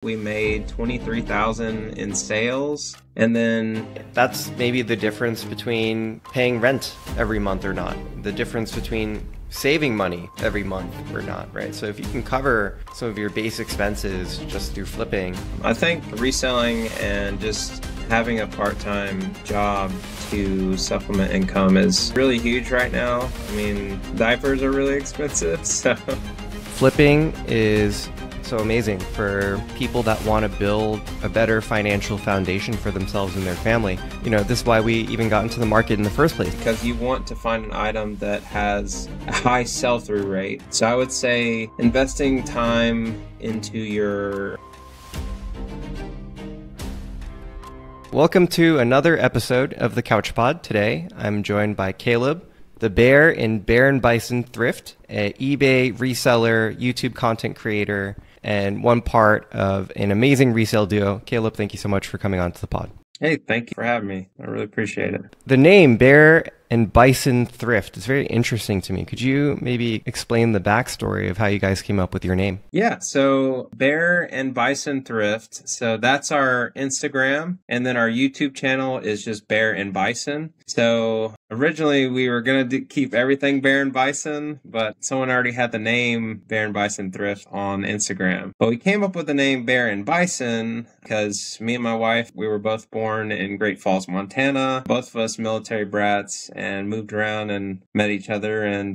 We made 23,000 in sales, and then that's maybe the difference between paying rent every month or not. The difference between saving money every month or not, right? So if you can cover some of your base expenses just through flipping. I think reselling and just having a part-time job to supplement income is really huge right now. I mean, diapers are really expensive, so. Flipping is so amazing for people that want to build a better financial foundation for themselves and their family. You know, this is why we even got into the market in the first place. Because you want to find an item that has a high sell-through rate. So I would say investing time into your... Welcome to another episode of the Couch Pod. Today, I'm joined by Caleb, the Bear in Bear and Bison Thrift, an eBay reseller, YouTube content creator, and one part of an amazing resale duo. Caleb, thank you so much for coming on to the pod. Hey, thank you for having me. I really appreciate it. The name Bear and Bison Thrift is very interesting to me. Could you maybe explain the backstory of how you guys came up with your name? Yeah, so Bear and Bison Thrift. So that's our Instagram. And then our YouTube channel is just Bear and Bison. So originally we were going to keep everything Bear and Bison, but someone already had the name Bear and Bison Thrift on Instagram. But we came up with the name Bear and Bison because me and my wife, we were both born in Great Falls, Montana. Both of us military brats, and moved around and met each other. And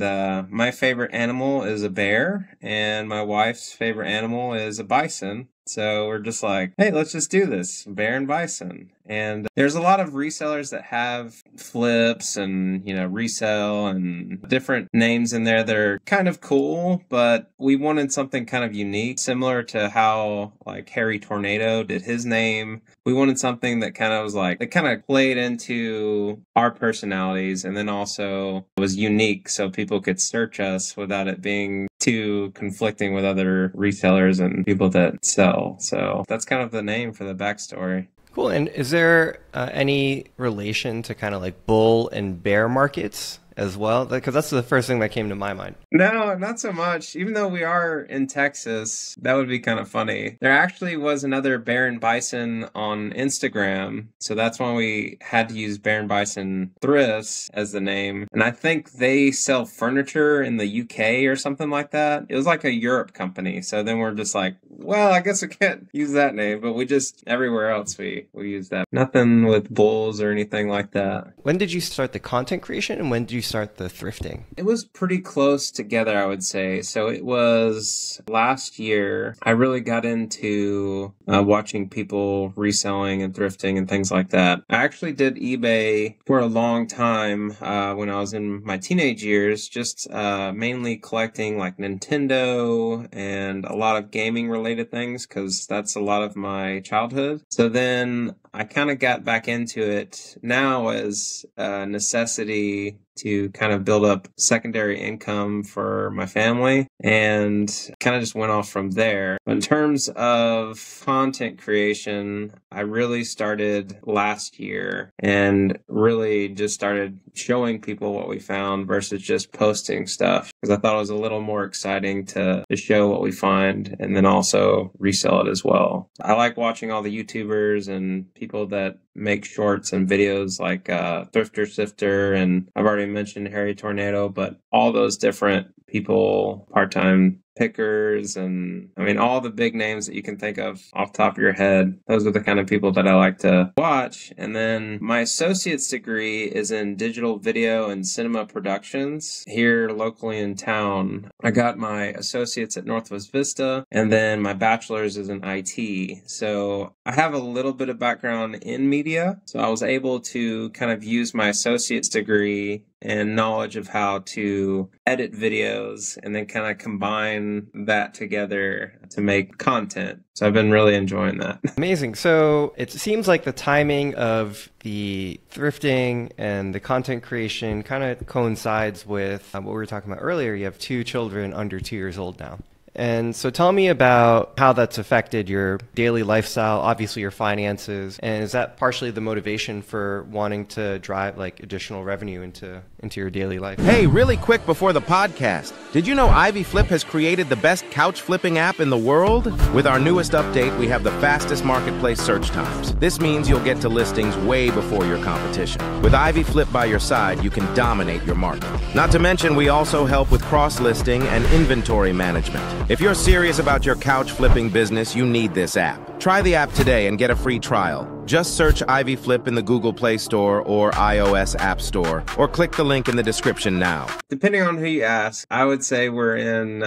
my favorite animal is a bear, and my wife's favorite animal is a bison. So we're just like, hey, let's just do this, Bear and Bison. And there's a lot of resellers that have flips and, resell and different names in there that are kind of cool, but we wanted something kind of unique, similar to how like Harry Tornado did his name. We wanted something that kind of was like, that kind of played into our personalities and then also was unique so people could search us without it being too conflicting with other resellers and people that sell. So that's kind of the name for the backstory. Cool. And is there any relation to kind of like bull and bear markets as well? Because that's the first thing that came to my mind. No, not so much. Even though we are in Texas, that would be kind of funny. There actually was another Bear and Bison on Instagram. So that's when we had to use Bear and Bison Thrifts as the name. And I think they sell furniture in the UK or something like that. It was like a Europe company. So then we're just like, well, I guess we can't use that name, but we just, everywhere else we use that. Nothing with bulls or anything like that. When did you start the content creation and when did you start the thrifting? It was pretty close together, I would say. So it was last year, I really got into watching people reselling and thrifting and things like that. I actually did eBay for a long time when I was in my teenage years, just mainly collecting like Nintendo and a lot of gaming related things because that's a lot of my childhood. So then I kind of got back into it now as a necessity to kind of build up secondary income for my family and kind of just went off from there. But in terms of content creation, I really started last year and really just started showing people what we found versus just posting stuff because I thought it was a little more exciting to show what we find and then also resell it as well. I like watching all the YouTubers and people that make shorts and videos like Thrifter Sifter, and I've already mentioned Harry Tornado, but all those different people, part-time pickers, and I mean all the big names that you can think of off the top of your head. Those are the kind of people that I like to watch. And then my associate's degree is in digital video and cinema productions here locally in town. I got my associate's at Northwest Vista, and then my bachelor's is in IT. So I have a little bit of background in media, so I was able to kind of use my associate's degree and knowledge of how to edit videos and then kind of combine that together to make content. So I've been really enjoying that. Amazing. So it seems like the timing of the thrifting and the content creation kind of coincides with what we were talking about earlier. You have two children under 2 years old now. And so tell me about how that's affected your daily lifestyle, obviously your finances, and is that partially the motivation for wanting to drive like additional revenue into your daily life? Hey, really quick before the podcast, did you know Ivy Flip has created the best couch flipping app in the world? With our newest update, we have the fastest marketplace search times. This means you'll get to listings way before your competition. With Ivy Flip by your side, you can dominate your market. Not to mention, we also help with cross-listing and inventory management. If you're serious about your couch flipping business, you need this app. Try the app today and get a free trial. Just search Ivy Flip in the Google Play Store or iOS App Store, or click the link in the description now. Depending on who you ask, I would say we're in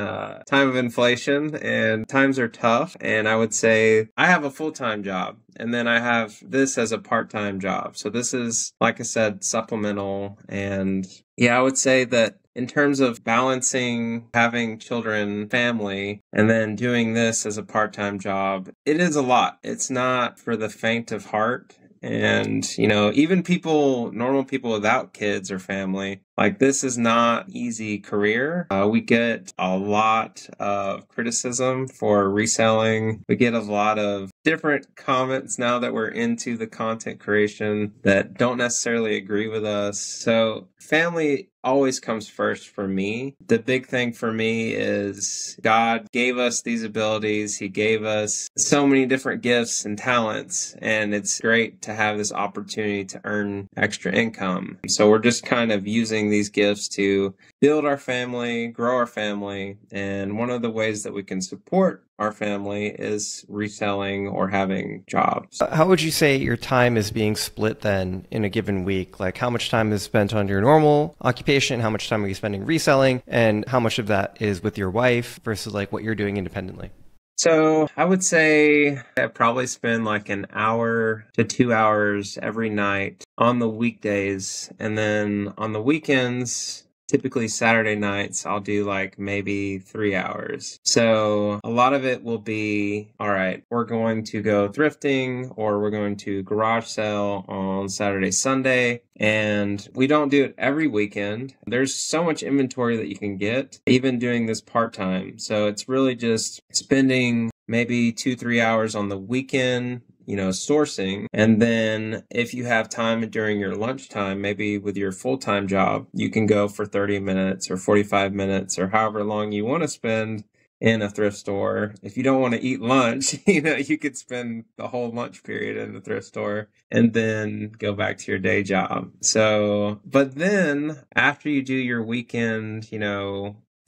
time of inflation and times are tough. And I would say I have a full-time job and then I have this as a part-time job. So this is, like I said, supplemental. And yeah, I would say that in terms of balancing having children, family, and then doing this as a part-time job, it is a lot. It's not for the faint of heart. And, even normal people without kids or family, like this is not easy career. We get a lot of criticism for reselling. We get a lot of different comments now that we're into the content creation that don't necessarily agree with us. So family always comes first for me. The big thing for me is God gave us these abilities. He gave us so many different gifts and talents, and it's great to have this opportunity to earn extra income. So we're just kind of using these gifts to build our family, grow our family, and one of the ways that we can support our family is reselling or having jobs. How would you say your time is being split then in a given week? Like how much time is spent on your normal occupation? How much time are you spending reselling? And how much of that is with your wife versus like what you're doing independently? So I would say I probably spend like an hour to 2 hours every night on the weekdays. And then on the weekends, typically Saturday nights, I'll do like maybe 3 hours. So a lot of it will be, all right, we're going to go thrifting or we're going to garage sale on Saturday, Sunday. And we don't do it every weekend. There's so much inventory that you can get, even doing this part-time. So it's really just spending maybe 2-3 hours on the weekend, sourcing. And then if you have time during your lunchtime, maybe with your full-time job, you can go for 30 minutes or 45 minutes or however long you want to spend in a thrift store. If you don't want to eat lunch, you could spend the whole lunch period in the thrift store and then go back to your day job. So, but then after you do your weekend,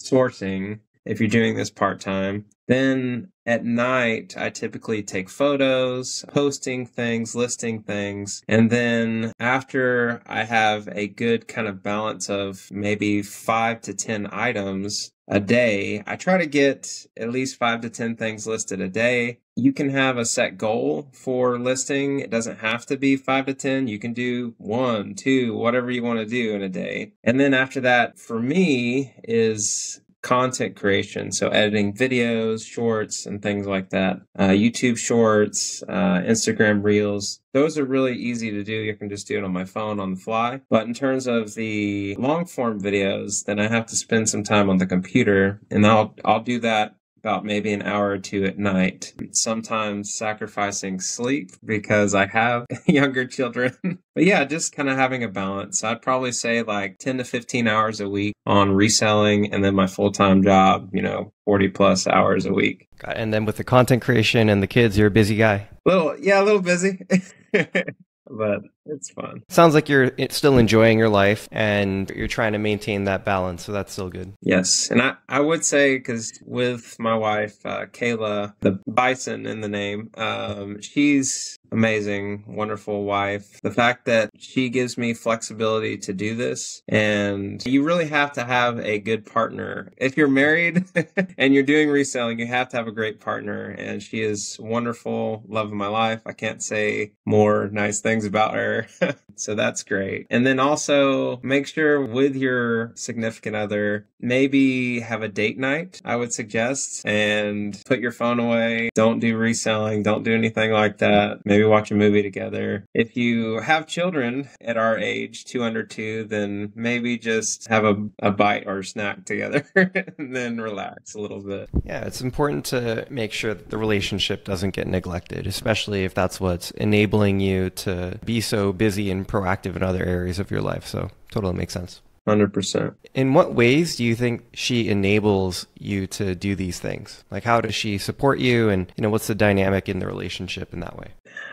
sourcing, if you're doing this part-time, then at night, I typically take photos, posting things, listing things. And then after I have a good kind of balance of maybe 5 to 10 items a day, I try to get at least 5 to 10 things listed a day. You can have a set goal for listing. It doesn't have to be 5 to 10. You can do 1, 2, whatever you want to do in a day. And then after that, for me, is content creation. So editing videos, shorts, and things like that. YouTube shorts, Instagram reels. Those are really easy to do. You can just do it on my phone on the fly. But in terms of the long form videos, then I have to spend some time on the computer, and I'll do that about maybe an hour or two at night, sometimes sacrificing sleep because I have younger children. But yeah, just kind of having a balance. I'd probably say like 10 to 15 hours a week on reselling, and then my full-time job, 40 plus hours a week. And then with the content creation and the kids, you're a busy guy. A little busy. But it's fun. Sounds like you're still enjoying your life and you're trying to maintain that balance. So that's still good. Yes. And I would say, because with my wife, Kayla, the bison in the name, she's amazing, wonderful wife. The fact that she gives me flexibility to do this, and you really have to have a good partner. If you're married and you're doing reselling, you have to have a great partner, and she is wonderful, love of my life. I can't say more nice things about her. So that's great. And then also make sure with your significant other, maybe have a date night, I would suggest, and put your phone away. Don't do reselling. Don't do anything like that. Maybe watch a movie together. If you have children at our age, 2 under 2, then maybe just have a bite or snack together and then relax a little bit. Yeah, it's important to make sure that the relationship doesn't get neglected, especially if that's what's enabling you to be so busy and proactive in other areas of your life. So totally makes sense. 100%. In what ways do you think she enables you to do these things? Like, how does she support you? And, what's the dynamic in the relationship in that way?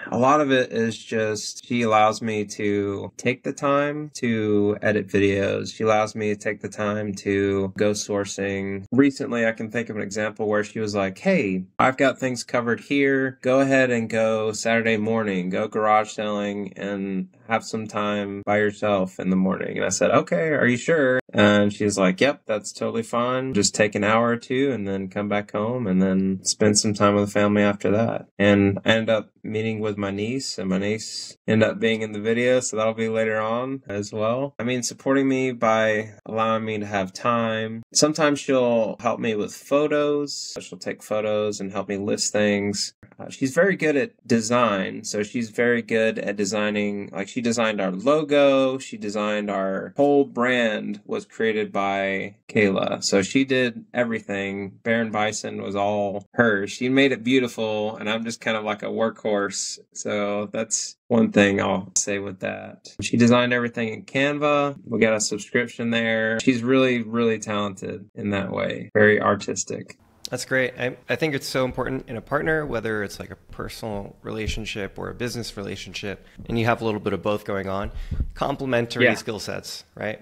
A lot of it is just she allows me to take the time to edit videos. She allows me to take the time to go sourcing. Recently, I can think of an example where she was like, hey, I've got things covered here. Go ahead and go Saturday morning, go garage selling and have some time by yourself in the morning. And I said, okay, are you sure? And she's like, yep, that's totally fine. Just take an hour or two and then come back home and then spend some time with the family after that. And I ended up meeting with my niece, and my niece ended up being in the video, so that'll be later on as well. I mean, supporting me by allowing me to have time. Sometimes she'll help me with photos. She'll take photos and help me list things. She's very good at design, so she's very good at designing. Like, she designed our logo, she designed our whole brand was created by Kayla. So she did everything. Bear and Bison was all hers. She made it beautiful, and I'm just kind of like a workhorse. So that's one thing I'll say with that. She designed everything in Canva. We got a subscription there. She's really, really talented in that way. Very artistic. That's great. I think it's so important in a partner, whether it's like a personal relationship or a business relationship, and you have a little bit of both going on. Complementary skill sets, right?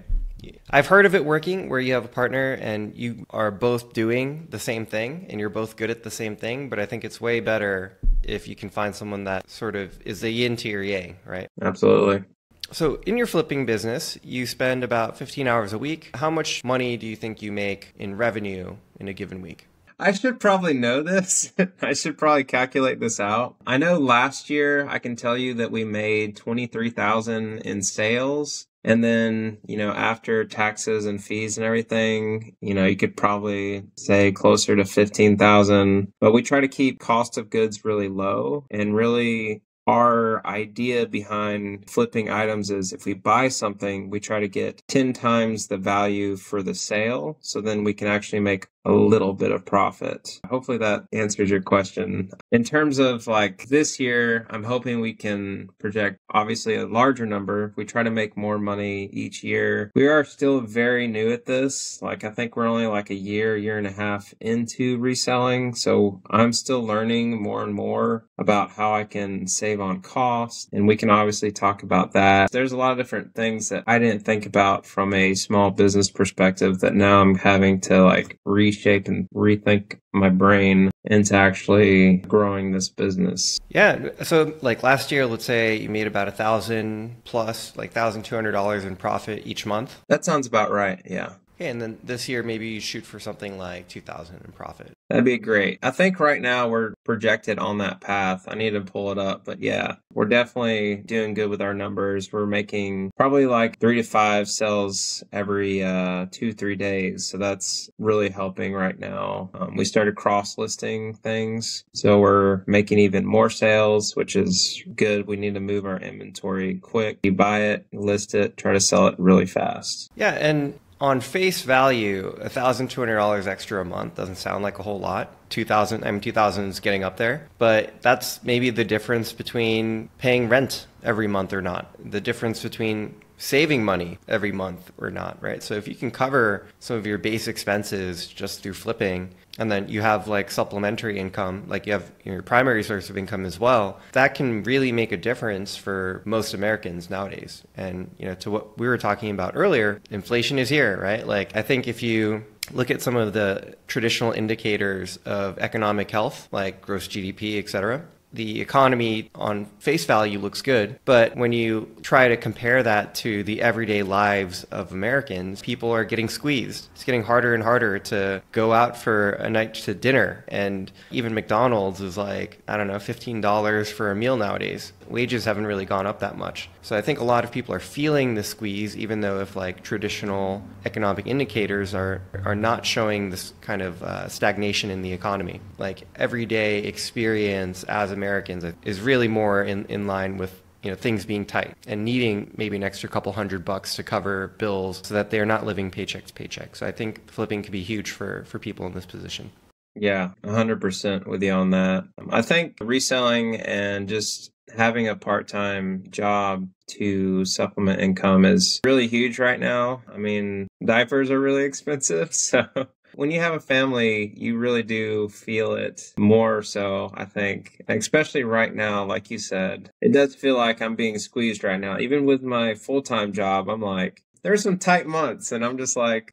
I've heard of it working where you have a partner and you are both doing the same thing and you're both good at the same thing, but I think it's way better if you can find someone that sort of is the yin to your yang, right? Absolutely. So in your flipping business, you spend about 15 hours a week. How much money do you think you make in revenue in a given week? I should probably know this. I should probably calculate this out. I know last year, I can tell you that we made $23,000 in sales. And then, after taxes and fees and everything, you could probably say closer to 15,000. But we try to keep cost of goods really low, and really our idea behind flipping items is if we buy something, we try to get 10 times the value for the sale. So then we can actually make a little bit of profit. Hopefully that answers your question. In terms of like this year, I'm hoping we can project obviously a larger number. We try to make more money each year. We are still very new at this. Like, I think we're only like a year and a half into reselling. So I'm still learning more and more about how I can save on costs. And we can obviously talk about that. There's a lot of different things that I didn't think about from a small business perspective that now I'm having to like reshape and rethink my brain into actually growing this business. Yeah. So like last year, let's say you made about $1,000 plus, like $1,200 in profit each month. That sounds about right. Yeah. Okay, and then this year, maybe you shoot for something like $2,000 in profit. That'd be great. I think right now we're projected on that path. I need to pull it up, but yeah, we're definitely doing good with our numbers. We're making probably like 3 to 5 sales every 2-3 days. So that's really helping right now. We started cross-listing things, so we're making even more sales, which is good. We need to move our inventory quick. You buy it, you list it, try to sell it really fast. Yeah, and on face value, $1,200 extra a month doesn't sound like a whole lot. 2,000 is getting up there, but that's maybe the difference between paying rent every month or not. The difference between saving money every month or not, right? So if you can cover some of your base expenses just through flipping, and then you have like supplementary income, like you have your primary source of income as well, that can really make a difference for most Americans nowadays. And, to what we were talking about earlier, inflation is here, right? Like, I think if you look at some of the traditional indicators of economic health, like gross GDP, et cetera, the economy on face value looks good, but when you try to compare that to the everyday lives of Americans, people are getting squeezed. It's getting harder and harder to go out for a night to dinner, and even McDonald's is like, I don't know, $15 for a meal nowadays. Wages haven't really gone up that much. So I think a lot of people are feeling the squeeze, even though if like traditional economic indicators are not showing this kind of stagnation in the economy. Like everyday experience as Americans is really more in line with things being tight and needing maybe an extra couple $100 to cover bills so that they're not living paycheck to paycheck. So I think flipping could be huge for people in this position. Yeah, 100% with you on that. I think reselling and just having a part-time job to supplement income is really huge right now. I mean, diapers are really expensive, so when you have a family, you really do feel it more so, I think, especially right now, like you said. It does feel like I'm being squeezed right now. Even with my full-time job, I'm like, there's some tight months, and I'm just like,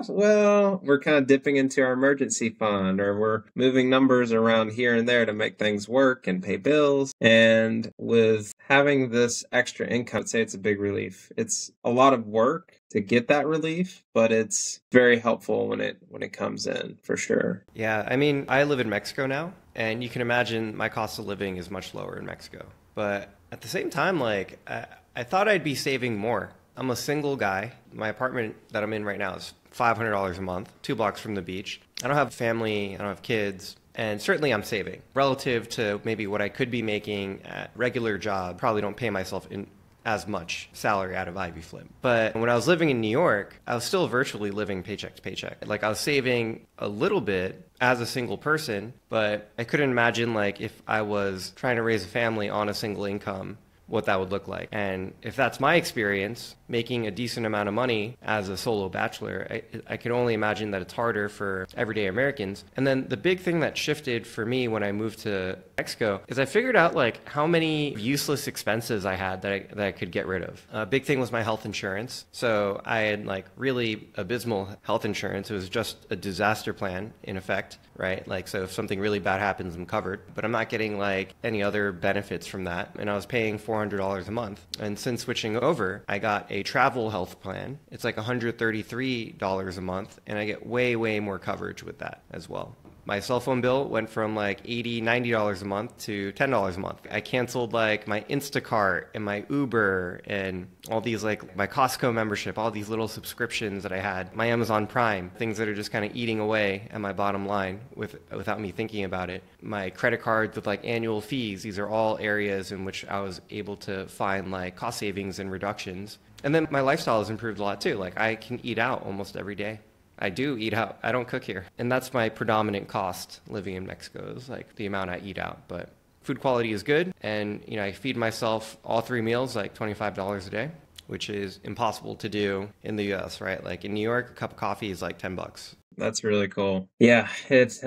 well, we're kind of dipping into our emergency fund, or we're moving numbers around here and there to make things work and pay bills. And with having this extra income, I'd say it's a big relief. It's a lot of work to get that relief, but it's very helpful when it comes in, for sure. Yeah, I mean, I live in Mexico now, and you can imagine my cost of living is much lower in Mexico. But at the same time, like, I thought I'd be saving more. I'm a single guy. My apartment that I'm in right now is $500 a month, 2 blocks from the beach. I don't have family, I don't have kids, and certainly I'm saving. Relative to maybe what I could be making at regular job, probably don't pay myself in as much salary out of Ivy Flip. But when I was living in New York, I was still virtually living paycheck to paycheck. Like I was saving a little bit as a single person, but I couldn't imagine like if I was trying to raise a family on a single income, what that would look like. And if that's my experience, making a decent amount of money as a solo bachelor, I can only imagine that it's harder for everyday Americans. And then the big thing that shifted for me when I moved to Mexico is I figured out like how many useless expenses I had that I could get rid of. A big thing was my health insurance. So I had like really abysmal health insurance. It was just a disaster plan in effect, right? Like, so if something really bad happens, I'm covered, but I'm not getting like any other benefits from that. And I was paying $400 a month. And since switching over, I got a travel health plan. It's like $133 a month, and I get way, way more coverage with that as well. My cell phone bill went from like $80, $90 a month to $10 a month. I canceled like my Instacart and my Uber and all these like my Costco membership, all these little subscriptions that I had, my Amazon Prime, things that are just kind of eating away at my bottom line without me thinking about it. My credit cards with like annual fees, these are all areas in which I was able to find like cost savings and reductions. And then my lifestyle has improved a lot too. Like I can eat out almost every day. I do eat out. I don't cook here. And that's my predominant cost living in Mexico is like the amount I eat out. But food quality is good. And, I feed myself all 3 meals like $25 a day, which is impossible to do in the US, right? Like in New York, a cup of coffee is like $10. That's really cool. Yeah, it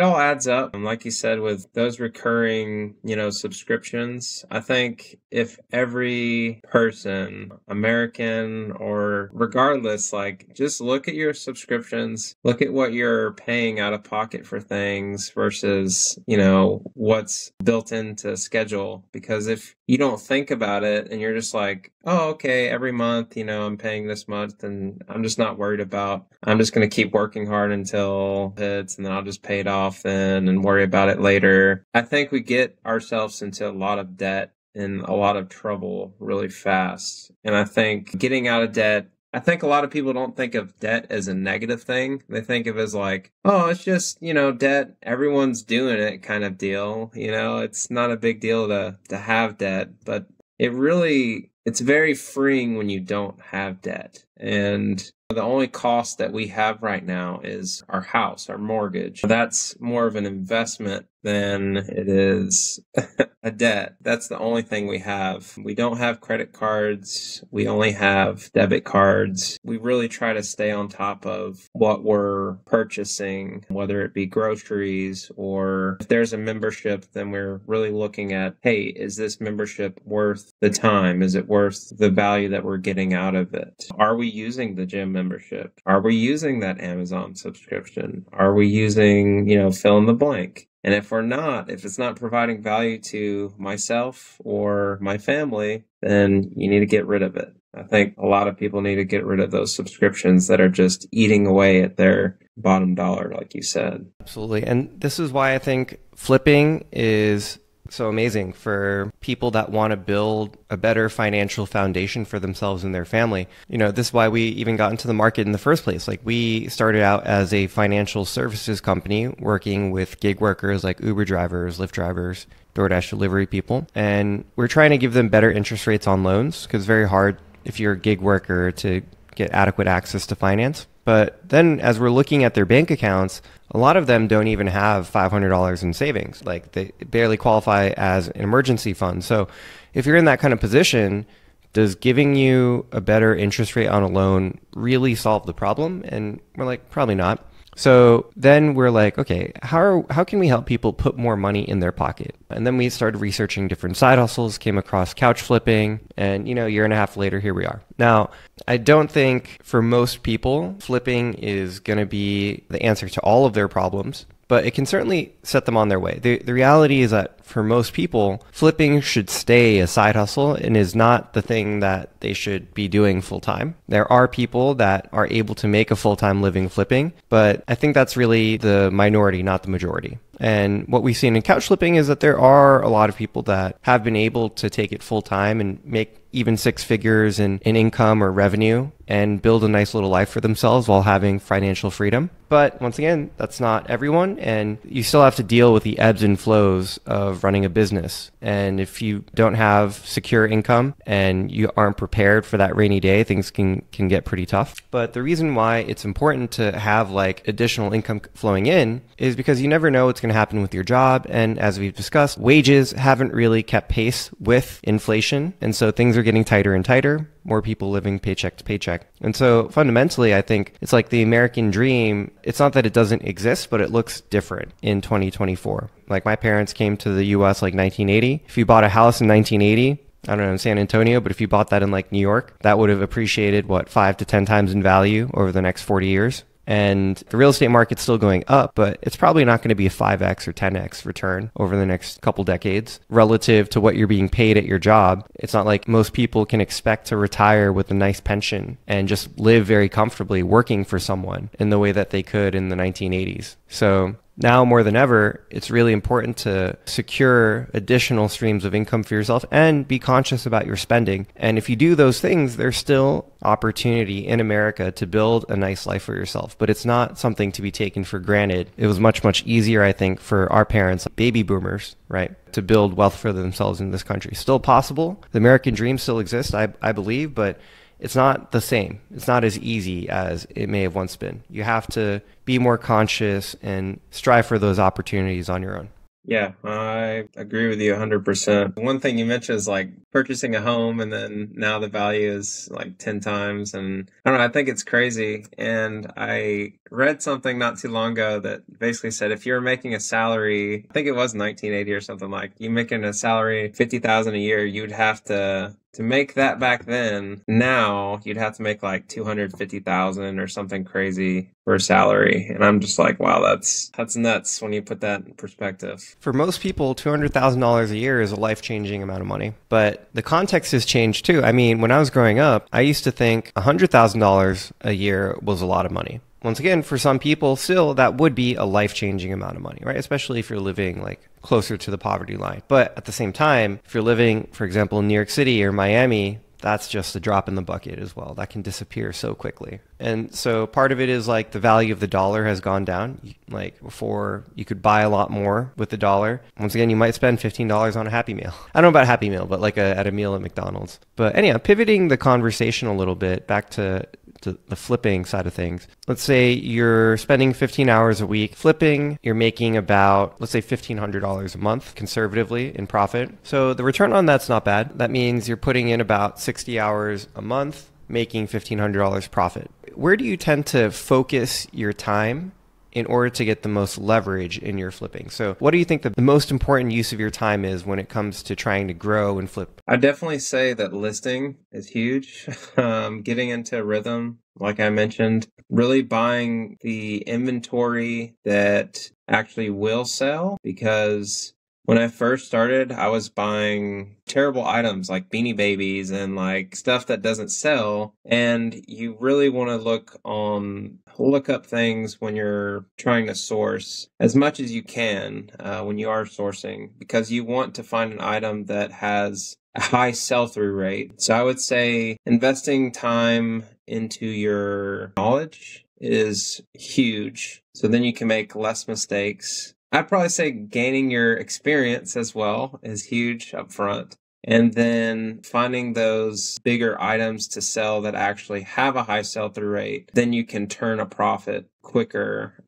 all adds up. And like you said, with those recurring, subscriptions, I think if every person, American or regardless, like just look at your subscriptions, look at what you're paying out of pocket for things versus, what's built into schedule. Because if you don't think about it and you're just like, oh, okay, every month, I'm paying this much, and I'm just not worried about, I'm just going to keep working hard until it hits, and then I'll just pay it off then and worry about it later. I think we get ourselves into a lot of debt and a lot of trouble really fast. And I think getting out of debt, I think a lot of people don't think of debt as a negative thing. They think of it as like, oh, it's just, debt. Everyone's doing it kind of deal. It's not a big deal to have debt, but it's very freeing when you don't have debt. And the only cost that we have right now is our house, our mortgage. That's more of an investment than it is a debt. That's the only thing we have. We don't have credit cards. We only have debit cards. We really try to stay on top of what we're purchasing, whether it be groceries or if there's a membership, then we're really looking at, hey, is this membership worth the time? Is it worth the value that we're getting out of it? Are we using the gym membership? Are we using that Amazon subscription? Are we using, fill in the blank? And if it's not providing value to myself or my family, then you need to get rid of it. I think a lot of people need to get rid of those subscriptions that are just eating away at their bottom dollar, like you said. Absolutely. And this is why I think flipping is so amazing for people that want to build a better financial foundation for themselves and their family. This is why we even got into the market in the first place. Like, we started out as a financial services company working with gig workers like Uber drivers, Lyft drivers, DoorDash delivery people. And we're trying to give them better interest rates on loans, because it's very hard if you're a gig worker to get adequate access to finance. But then as we're looking at their bank accounts, a lot of them don't even have $500 in savings. Like, they barely qualify as an emergency fund. So if you're in that kind of position, does giving you a better interest rate on a loan really solve the problem? And we're like, probably not. So then we're like, okay, how can we help people put more money in their pocket? And then we started researching different side hustles, came across couch flipping, and a year and a half later, here we are. Now, I don't think for most people, flipping is going to be the answer to all of their problems, but it can certainly set them on their way. The reality is that for most people, flipping should stay a side hustle and is not the thing that they should be doing full time. There are people that are able to make a full-time living flipping, but I think that's really the minority, not the majority. And what we've seen in couch flipping is that there are a lot of people that have been able to take it full time and make even six figures in income or revenue and build a nice little life for themselves while having financial freedom. But once again, that's not everyone, and you still have to deal with the ebbs and flows of running a business. And if you don't have secure income and you aren't prepared for that rainy day, things can get pretty tough. But the reason why it's important to have like additional income flowing in is because you never know what's going to happen with your job. And as we've discussed, wages haven't really kept pace with inflation. And so things are getting tighter and tighter. More people living paycheck to paycheck. And so fundamentally, I think it's like the American dream. It's not that it doesn't exist, but it looks different in 2024. Like, my parents came to the US like 1980. If you bought a house in 1980, I don't know, in San Antonio, but if you bought that in like New York, that would have appreciated 5 to 10 times in value over the next 40 years. And the real estate market's still going up, but it's probably not going to be a 5x or 10x return over the next couple decades relative to what you're being paid at your job. It's not like most people can expect to retire with a nice pension and just live very comfortably working for someone in the way that they could in the 1980s. So now more than ever, it's really important to secure additional streams of income for yourself and be conscious about your spending. And if you do those things, there's still opportunity in America to build a nice life for yourself. But it's not something to be taken for granted. It was much, much easier, I think, for our parents, baby boomers, right, to build wealth for themselves in this country. Still possible. The American dream still exists, I believe, but it's not the same. It's not as easy as it may have once been. You have to be more conscious and strive for those opportunities on your own. Yeah, I agree with you 100%. One thing you mentioned is like purchasing a home, and then now the value is like 10 times. And I don't know, I think it's crazy. And I read something not too long ago that basically said if you're making a salary, I think it was 1980 or something, like you making a salary $50,000 a year, you'd have to make that back then. Now you'd have to make like $250,000 or something crazy for a salary. And I'm just like, wow, that's nuts when you put that in perspective. For most people, $200,000 a year is a life-changing amount of money. But the context has changed too. I mean, when I was growing up, I used to think $100,000 a year was a lot of money. Once again, for some people, still, that would be a life-changing amount of money, right? Especially if you're living like closer to the poverty line. But at the same time, if you're living, for example, in New York City or Miami, that's just a drop in the bucket as well. That can disappear so quickly. And so part of it is like the value of the dollar has gone down. Like before, you could buy a lot more with the dollar. Once again, you might spend $15 on a Happy Meal. I don't know about a Happy Meal, but like at a meal at McDonald's. But anyhow, pivoting the conversation a little bit back to the flipping side of things. Let's say you're spending 15 hours a week flipping. You're making about, let's say, $1,500 a month conservatively in profit. So the return on that's not bad. That means you're putting in about 60 hours a month, making $1,500 profit. Where do you tend to focus your time in order to get the most leverage in your flipping. So what do you think the most important use of your time is when it comes to trying to grow and flip? I definitely say that listing is huge. Getting into a rhythm, like I mentioned, really buying the inventory that actually will sell, because when I first started, I was buying terrible items like Beanie Babies and like stuff that doesn't sell. And you really want to look up things when you're trying to source as much as you can when you are sourcing, because you want to find an item that has a high sell-through rate. So I would say investing time into your knowledge is huge. So then you can make less mistakes. I'd probably say gaining your experience as well is huge up front. And then finding those bigger items to sell that actually have a high sell-through rate, then you can turn a profit quicker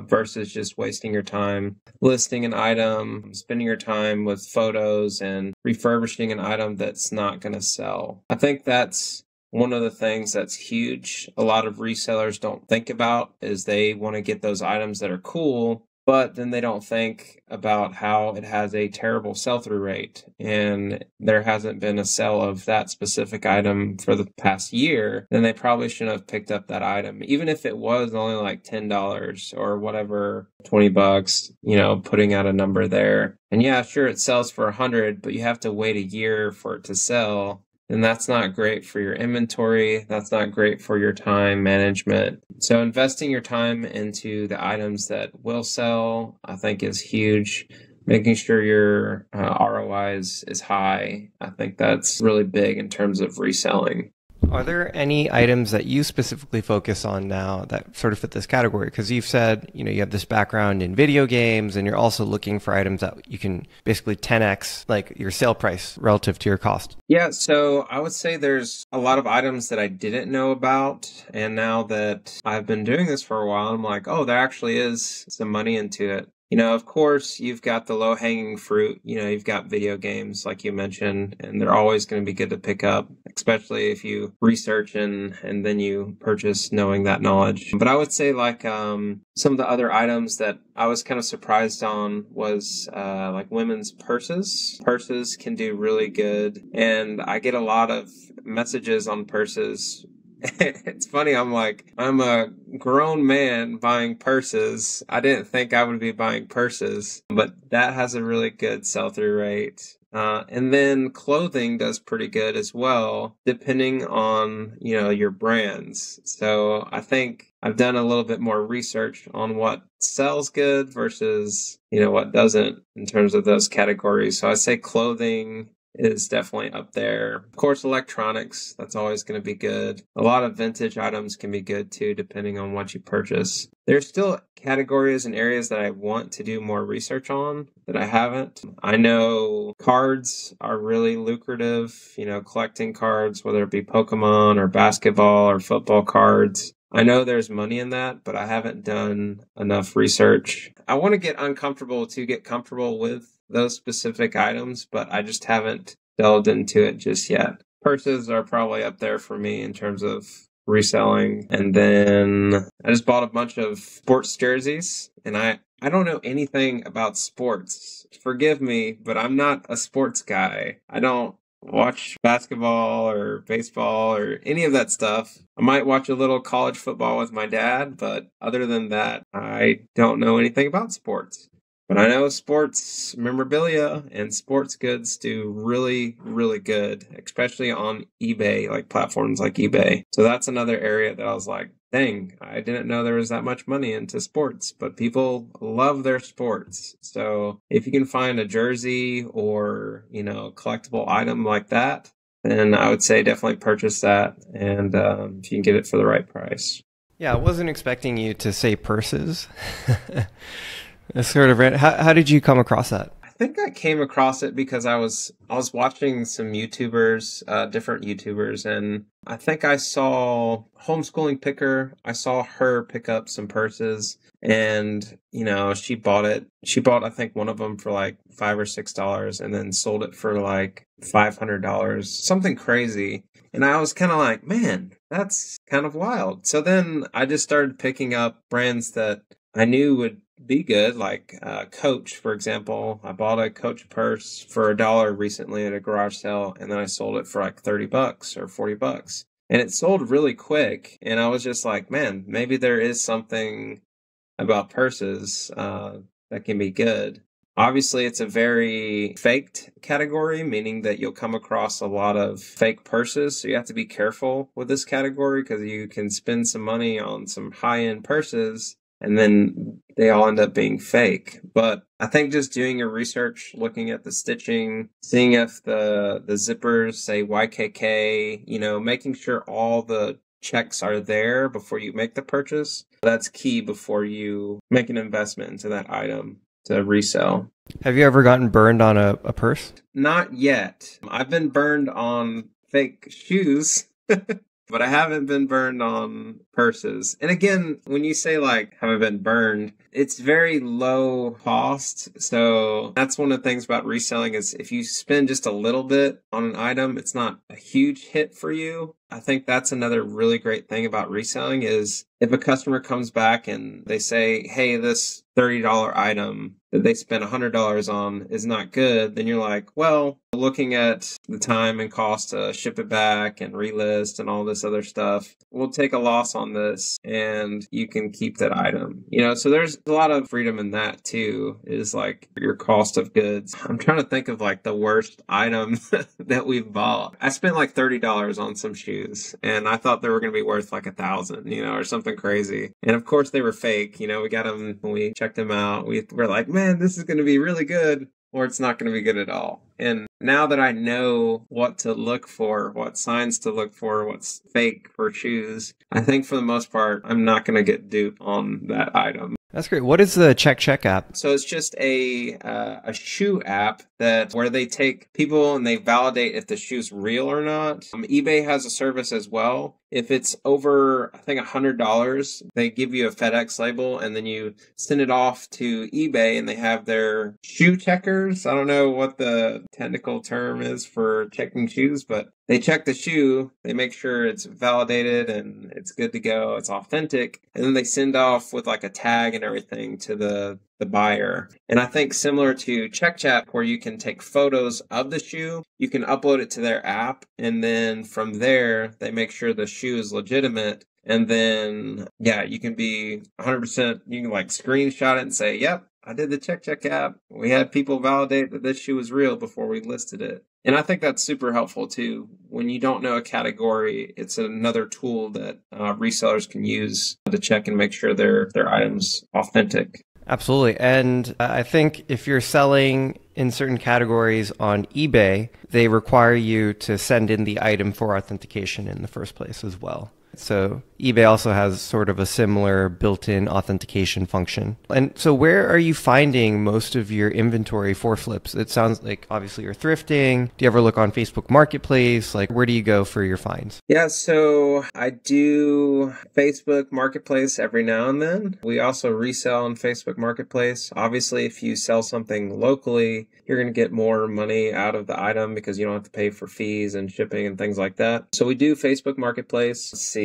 versus just wasting your time listing an item, spending your time with photos and refurbishing an item that's not going to sell. I think that's one of the things that's huge. A lot of resellers don't think about is they want to get those items that are cool, but then they don't think about how it has a terrible sell-through rate, and there hasn't been a sale of that specific item for the past year. Then they probably shouldn't have picked up that item, even if it was only like $10 or whatever, $20, putting out a number there. And yeah, sure, it sells for 100, but you have to wait a year for it to sell. And that's not great for your inventory. That's not great for your time management. So investing your time into the items that will sell, I think, is huge. Making sure your ROI is high. I think that's really big in terms of reselling. Are there any items that you specifically focus on now that sort of fit this category? Because you've said, you have this background in video games, and you're also looking for items that you can basically 10x like your sale price relative to your cost. Yeah, so I would say there's a lot of items that I didn't know about. And now that I've been doing this for a while, I'm like, oh, there actually is some money into it. Of course, you've got the low-hanging fruit. You've got video games, like you mentioned, and they're always going to be good to pick up, especially if you research and then you purchase knowing that knowledge. But I would say like some of the other items that I was kind of surprised on was like women's purses. Purses can do really good, and I get a lot of messages on purses. It's funny, I'm a grown man buying purses. I didn't think I would be buying purses, but that has a really good sell-through rate. And then clothing does pretty good as well, depending on, your brands. So I think I've done a little bit more research on what sells good versus, what doesn't in terms of those categories. So I say clothing is definitely up there. Of course, electronics, that's always going to be good. A lot of vintage items can be good too, depending on what you purchase. There's still categories and areas that I want to do more research on that I haven't. I know cards are really lucrative, collecting cards, whether it be Pokemon or basketball or football cards. I know there's money in that, but I haven't done enough research. I want to get uncomfortable to get comfortable with those specific items, but I just haven't delved into it just yet. Purses are probably up there for me in terms of reselling. And then I just bought a bunch of sports jerseys, and I don't know anything about sports. Forgive me, but I'm not a sports guy. I don't watch basketball or baseball or any of that stuff. I might watch a little college football with my dad, but other than that, I don't know anything about sports. But I know sports memorabilia and sports goods do really, really good, especially on eBay, like platforms like eBay. So that's another area that I was like, dang, I didn't know there was that much money into sports, but people love their sports. So if you can find a jersey or, a collectible item like that, then I would say definitely purchase that. And if you can get it for the right price. Yeah, I wasn't expecting you to say purses. Sort of. How did you come across that? I think I came across it because I was watching some YouTubers, different YouTubers, and I think I saw Homeschooling Picker. I saw her pick up some purses, and she bought it. She bought, I think, one of them for like $5 or $6, and then sold it for like $500, something crazy. And I was kind of like, man, that's kind of wild. So then I just started picking up brands that I knew would be good, like Coach, for example. I bought a Coach purse for $1 recently at a garage sale, and then I sold it for like $30 or $40. And it sold really quick. And I was just like, man, maybe there is something about purses that can be good. Obviously, it's a very faked category, meaning that you'll come across a lot of fake purses. So you have to be careful with this category because you can spend some money on some high-end purses and then they all end up being fake. But I think just doing your research, looking at the stitching, seeing if the zippers say YKK, making sure all the checks are there before you make the purchase. That's key before you make an investment into that item to resell. Have you ever gotten burned on a purse? Not yet. I've been burned on fake shoes, but I haven't been burned on purses. And again, when you say like, have I been burned? It's very low cost. So that's one of the things about reselling is if you spend just a little bit on an item, it's not a huge hit for you. I think that's another really great thing about reselling is if a customer comes back and they say, hey, this $30 item that they spent $100 on is not good, then you're like, well, looking at the time and cost to ship it back and relist and all this other stuff, we'll take a loss on this and you can keep that item. So there's a lot of freedom in that too, is like your cost of goods. I'm trying to think of like the worst item that we've bought. I spent like $30 on some shoes and I thought they were going to be worth like $1,000, or something crazy. And of course they were fake. We got them when we checked them out. We were like, man, this is going to be really good, or it's not going to be good at all. And now that I know what to look for, what signs to look for, what's fake for shoes, I think for the most part, I'm not going to get duped on that item. That's great. What is the Check app? So it's just a shoe app where they take people and they validate if the shoe's real or not. eBay has a service as well. If it's over, I think, $100, they give you a FedEx label and then you send it off to eBay and they have their shoe checkers. I don't know what the technical term is for checking shoes, but they check the shoe, they make sure it's validated and it's good to go, it's authentic, and then they send off with like a tag and everything to the buyer. And I think similar to CheckChat, where you can take photos of the shoe, you can upload it to their app, and then from there, they make sure the shoe is legitimate. And then, you can be 100%, you can like screenshot it and say, yep, I did the CheckCheck app. We had people validate that this shoe was real before we listed it. And I think that's super helpful too. When you don't know a category, it's another tool that resellers can use to check and make sure their item's authentic. Absolutely. And I think if you're selling in certain categories on eBay, they require you to send in the item for authentication in the first place as well. So eBay also has sort of a similar built-in authentication function. And so where are you finding most of your inventory for flips? It sounds like obviously you're thrifting. Do you ever look on Facebook Marketplace? Like where do you go for your finds? Yeah, so I do Facebook Marketplace every now and then. We also resell on Facebook Marketplace. Obviously, if you sell something locally, you're going to get more money out of the item because you don't have to pay for fees and shipping and things like that. So we do Facebook Marketplace. Let's see.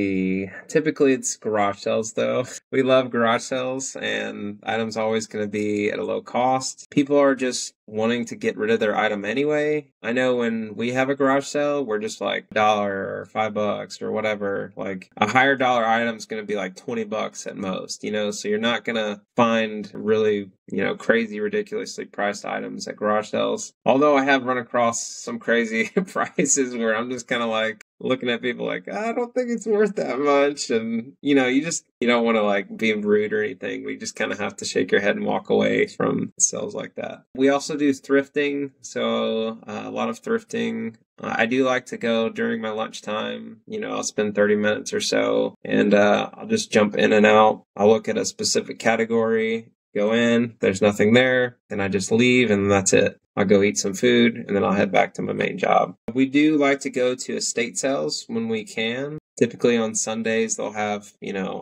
Typically it's garage sales though. We love garage sales and items always going to be at a low cost. People are just wanting to get rid of their item anyway. I know when we have a garage sale, we're just like $1 or $5 or whatever. Like a higher dollar item is going to be like $20 at most, so you're not going to find really, crazy, ridiculously priced items at garage sales. Although I have run across some crazy prices where I'm just kind of like looking at people like, I don't think it's worth that much. And, you don't want to like be rude or anything. We just kind of have to shake your head and walk away from sales like that. We also do thrifting. So a lot of thrifting. I do like to go during my lunchtime. I'll spend 30 minutes or so and I'll just jump in and out. I'll look at a specific category, go in, there's nothing there, then I just leave and that's it. I'll go eat some food and then I'll head back to my main job. We do like to go to estate sales when we can. Typically on Sundays, they'll have,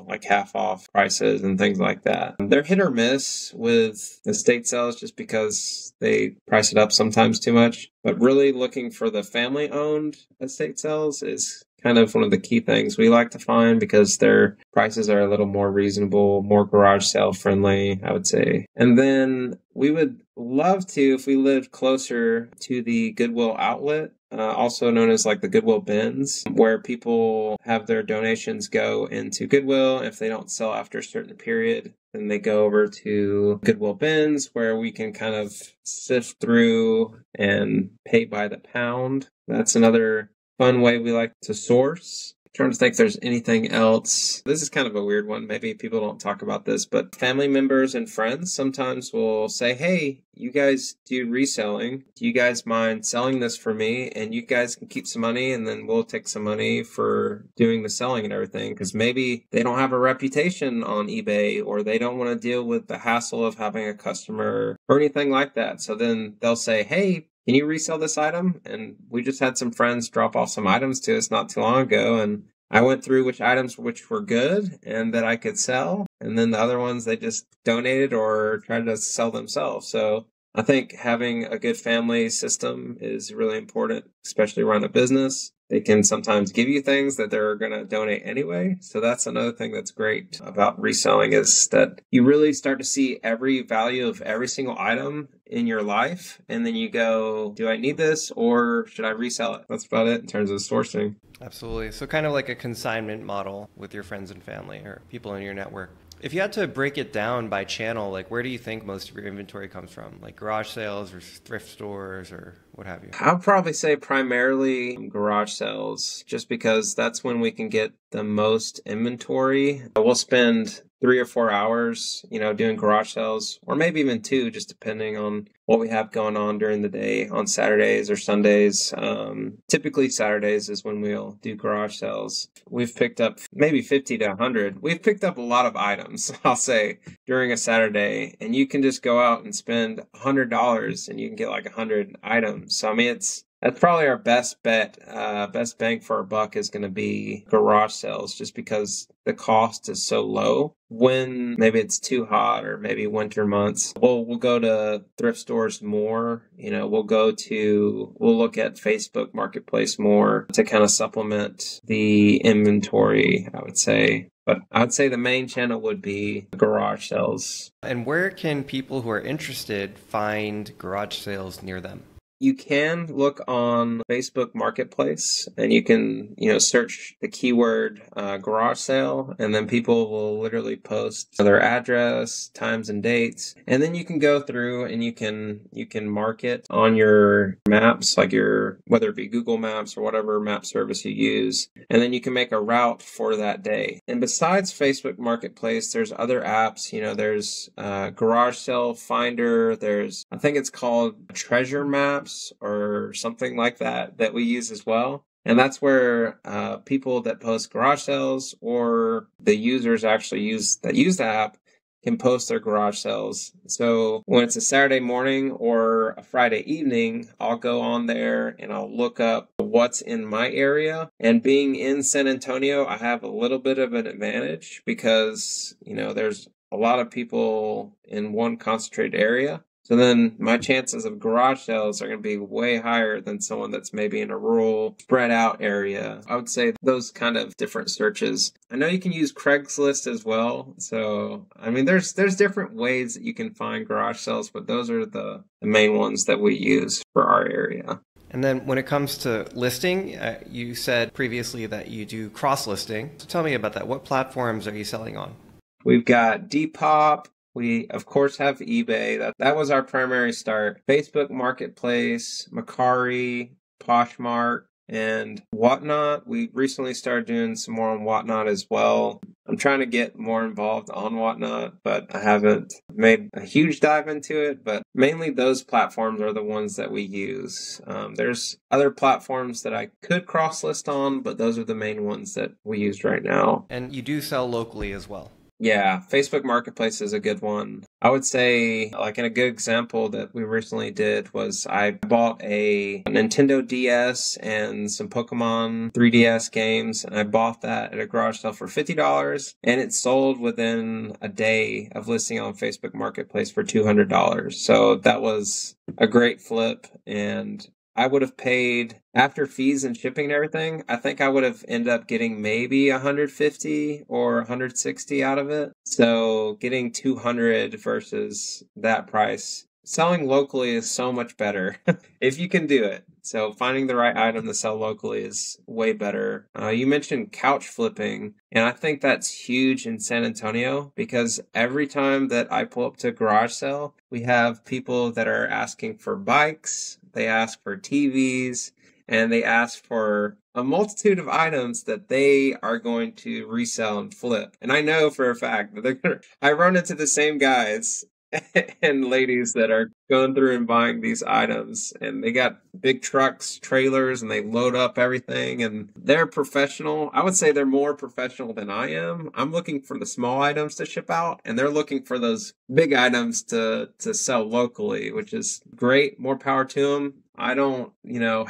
like half off prices and things like that. They're hit or miss with estate sales just because they price it up sometimes too much. But really looking for the family-owned estate sales is kind of one of the key things we like to find because their prices are a little more reasonable, more garage sale friendly, I would say. And then we would love to, if we lived closer to the Goodwill outlet, also known as like the Goodwill bins, where people have their donations go into Goodwill. If they don't sell after a certain period, then they go over to Goodwill bins where we can kind of sift through and pay by the pound. That's another fun way we like to source. Trying to think if there's anything else. This is kind of a weird one. Maybe people don't talk about this, but family members and friends sometimes will say, hey, you guys do reselling. Do you guys mind selling this for me? And you guys can keep some money and then we'll take some money for doing the selling and everything. Because maybe they don't have a reputation on eBay or they don't want to deal with the hassle of having a customer or anything like that. So then they'll say, hey, can you resell this item? And we just had some friends drop off some items to us not too long ago. And I went through which items which were good and that I could sell. And then the other ones they just donated or tried to sell themselves. So I think having a good family system is really important, especially around a business. They can sometimes give you things that they're going to donate anyway. So that's another thing that's great about reselling is that you really start to see every value of every single item in your life. And then you go, do I need this or should I resell it? That's about it in terms of sourcing. Absolutely. So kind of like a consignment model with your friends and family or people in your network. If you had to break it down by channel, like where do you think most of your inventory comes from? Like garage sales or thrift stores or what have you? I'll probably say primarily garage sales, just because that's when we can get the most inventory. We'll spend 3 or 4 hours, doing garage sales, or maybe even 2, just depending on what we have going on during the day on Saturdays or Sundays. Typically Saturdays is when we'll do garage sales. We've picked up maybe 50 to 100. We've picked up a lot of items, I'll say, during a Saturday, and you can just go out and spend $100 and you can get like 100 items. So, I mean, that's probably our best bet. Best bang for our buck is going to be garage sales just because the cost is so low. When maybe it's too hot or maybe winter months, we'll go to thrift stores more. We'll look at Facebook Marketplace more to kind of supplement the inventory, I would say. But I'd say the main channel would be garage sales. And where can people who are interested find garage sales near them? You can look on Facebook Marketplace and you can, search the keyword garage sale, and then people will literally post their address, times and dates. And then you can go through and you can mark it on your maps, like whether it be Google Maps or whatever map service you use. And then you can make a route for that day. And besides Facebook Marketplace, there's other apps, there's Garage Sale Finder. I think it's called Treasure Maps or something like that we use as well. And that's where people that post garage sales or the users actually use the app can post their garage sales. So when it's a Saturday morning or a Friday evening, I'll go on there and I'll look up what's in my area. And being in San Antonio, I have a little bit of an advantage because, there's a lot of people in one concentrated area. So then my chances of garage sales are going to be way higher than someone that's maybe in a rural, spread out area. I would say those kind of different searches. I know you can use Craigslist as well. So, I mean, there's different ways that you can find garage sales, but those are the main ones that we use for our area. And then when it comes to listing, you said previously that you do cross-listing. So tell me about that. What platforms are you selling on? We've got Depop. We, of course, have eBay. That was our primary start. Facebook Marketplace, Mercari, Poshmark, and Whatnot. We recently started doing some more on Whatnot as well. I'm trying to get more involved on Whatnot, but I haven't made a huge dive into it. But mainly those platforms are the ones that we use. There's other platforms that I could cross-list on, but those are the main ones that we use right now. And you do sell locally as well? Yeah, Facebook Marketplace is a good one. I would say, like, a good example that we recently did was I bought a Nintendo DS and some Pokemon 3DS games, and I bought that at a garage sale for $50, and it sold within a day of listing on Facebook Marketplace for $200. So that was a great flip, and I would have paid after fees and shipping and everything. I think I would have ended up getting maybe 150 or 160 out of it. So getting 200 versus that price. Selling locally is so much better if you can do it. So finding the right item to sell locally is way better. You mentioned couch flipping, and I think that's huge in San Antonio because every time that I pull up to a garage sale, we have people that are asking for bikes, they ask for TVs, and they ask for a multitude of items that they are going to resell and flip. And I know for a fact that I run into the same guys and ladies that are going through and buying these items, and they got big trucks, trailers, and they load up everything, and they're professional. I would say they're more professional than I am. I'm looking for the small items to ship out, and they're looking for those big items to sell locally, which is great. More power to them. I don't,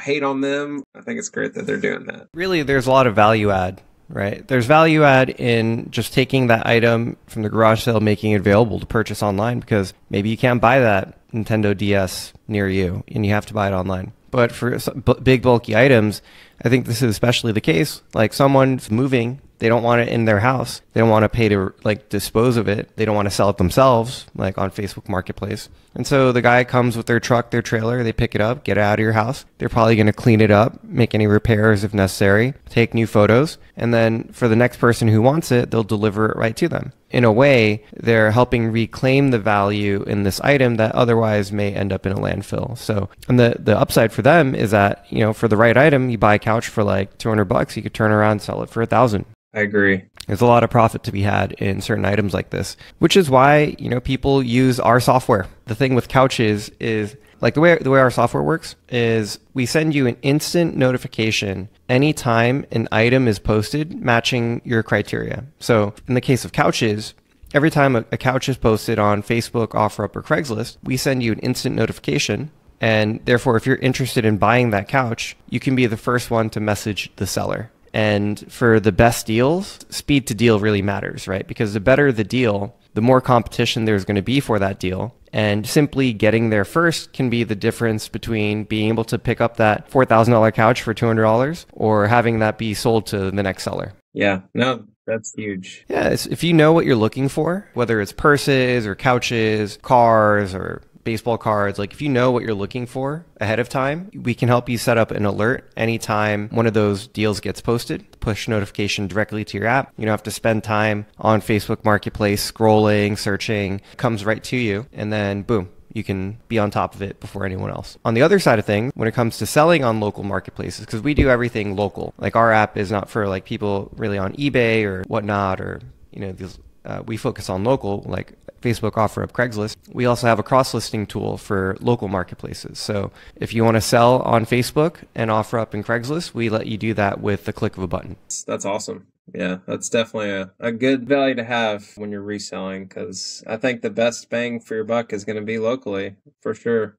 hate on them. I think it's great that they're doing that. Really, there's a lot of value add, right? There's value add in just taking that item from the garage sale, making it available to purchase online, because maybe you can't buy that Nintendo DS near you and you have to buy it online. But for big bulky items, I think this is especially the case. Like someone's moving, they don't want it in their house. They don't want to pay to dispose of it. They don't want to sell it themselves, like on Facebook Marketplace. And so the guy comes with their truck, their trailer, they pick it up, get it out of your house. They're probably going to clean it up, make any repairs if necessary, take new photos. And then for the next person who wants it, they'll deliver it right to them. In a way, they're helping reclaim the value in this item that otherwise may end up in a landfill. So, and the upside for them is that, for the right item, you buy a couch for like $200, you could turn around and sell it for $1,000. I agree. There's a lot of profit to be had in certain items like this, which is why, people use our software. The thing with couches is like the way our software works is we send you an instant notification anytime an item is posted matching your criteria. So in the case of couches, every time a couch is posted on Facebook, OfferUp, or Craigslist, we send you an instant notification. And therefore, if you're interested in buying that couch, you can be the first one to message the seller. And for the best deals, speed to deal really matters, right? Because the better the deal, the more competition there's going to be for that deal. And simply getting there first can be the difference between being able to pick up that $4,000 couch for $200 or having that be sold to the next seller. Yeah, no, that's huge. Yeah, if you know what you're looking for, whether it's purses or couches, cars, or baseball cards, like if you know what you're looking for ahead of time, we can help you set up an alert anytime one of those deals gets posted, push notification directly to your app. You don't have to spend time on Facebook Marketplace scrolling, searching, it comes right to you, and then boom, you can be on top of it before anyone else. On the other side of things, when it comes to selling on local marketplaces, because we do everything local, like our app is not for like people really on eBay or whatnot, or these we focus on local, like Facebook, OfferUp, Craigslist. We also have a cross-listing tool for local marketplaces. So if you want to sell on Facebook and OfferUp and Craigslist, we let you do that with the click of a button. That's awesome. Yeah, that's definitely a good value to have when you're reselling, because I think the best bang for your buck is going to be locally, for sure.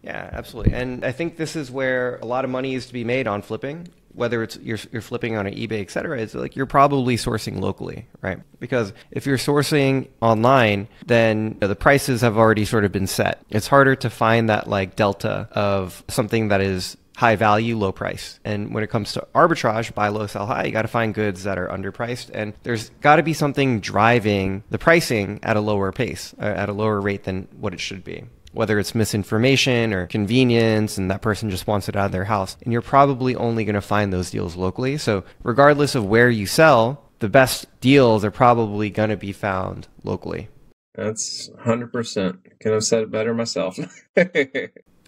Yeah, absolutely. And I think this is where a lot of money is to be made on flipping. Whether it's you're flipping on an eBay, et cetera, it's like you're probably sourcing locally, right? Because if you're sourcing online, then the prices have already sort of been set. It's harder to find that like delta of something that is high value, low price. And when it comes to arbitrage, buy low, sell high, you got to find goods that are underpriced. And there's got to be something driving the pricing at a lower pace, at a lower rate than what it should be. Whether it's misinformation or convenience and that person just wants it out of their house. And you're probably only going to find those deals locally. So regardless of where you sell, the best deals are probably going to be found locally. That's 100%. Couldn't have said it better myself.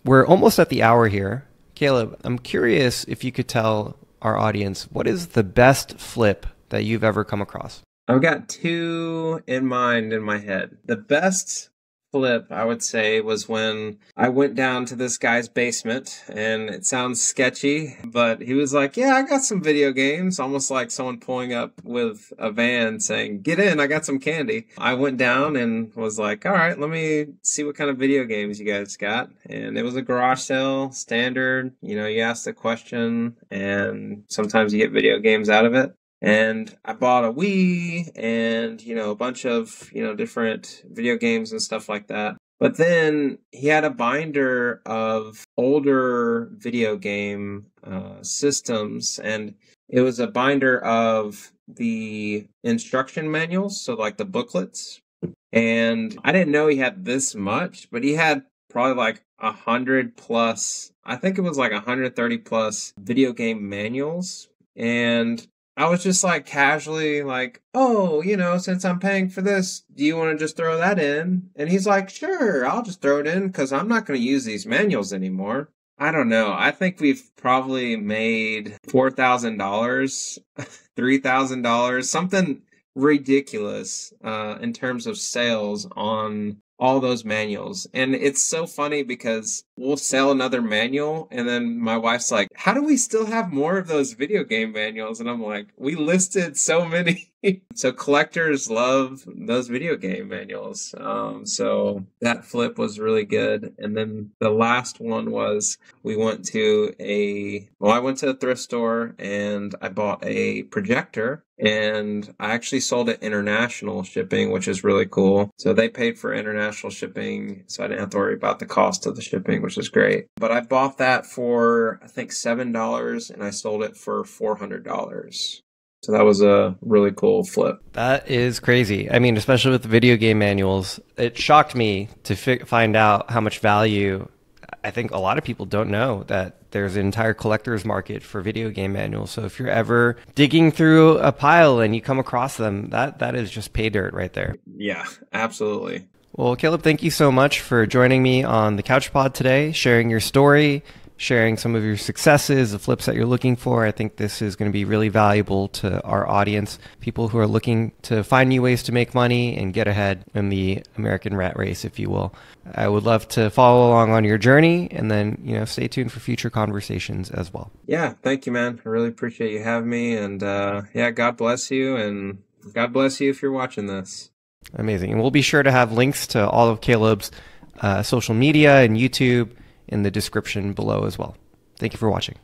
We're almost at the hour here. Caleb, I'm curious if you could tell our audience, what is the best flip that you've ever come across? I've got two in mind in my head. The best flip, I would say, was when I went down to this guy's basement, and it sounds sketchy, but he was like, yeah, I got some video games, almost like someone pulling up with a van saying, get in, I got some candy. I went down and was like, all right, let me see what kind of video games you guys got. And it was a garage sale, standard, you ask the question, and sometimes you get video games out of it. And I bought a Wii and, a bunch of, different video games and stuff like that. But then he had a binder of older video game systems, and it was a binder of the instruction manuals, so like the booklets. And I didn't know he had this much, but he had probably like 100 plus, I think it was like 130 plus video game manuals. And I was just like casually like, oh, since I'm paying for this, do you want to just throw that in? And he's like, sure, I'll just throw it in because I'm not going to use these manuals anymore. I don't know. I think we've probably made $4,000, $3,000, something ridiculous in terms of sales on all those manuals. And it's so funny because we'll sell another manual and then my wife's like, how do we still have more of those video game manuals? And I'm like, we listed so many. So collectors love those video game manuals. So that flip was really good. And then the last one was I went to a thrift store and I bought a projector, and I actually sold it international shipping, which is really cool. So they paid for international shipping, so I didn't have to worry about the cost of the shipping, which is great. But I bought that for, I think, $7, and I sold it for $400. So that was a really cool flip. That is crazy. I mean, especially with the video game manuals, it shocked me to find out how much value. I think a lot of people don't know that there's an entire collector's market for video game manuals. So if you're ever digging through a pile and you come across them, that is just pay dirt right there. Yeah, absolutely. Well, Caleb, thank you so much for joining me on the Couch Pod today, sharing your story, sharing some of your successes, the flips that you're looking for. I think this is going to be really valuable to our audience, people who are looking to find new ways to make money and get ahead in the American rat race, if you will. I would love to follow along on your journey, and then, stay tuned for future conversations as well. Yeah, thank you, man. I really appreciate you having me. And God bless you. And God bless you if you're watching this. Amazing. And we'll be sure to have links to all of Caleb's social media and YouTube in the description below as well. Thank you for watching.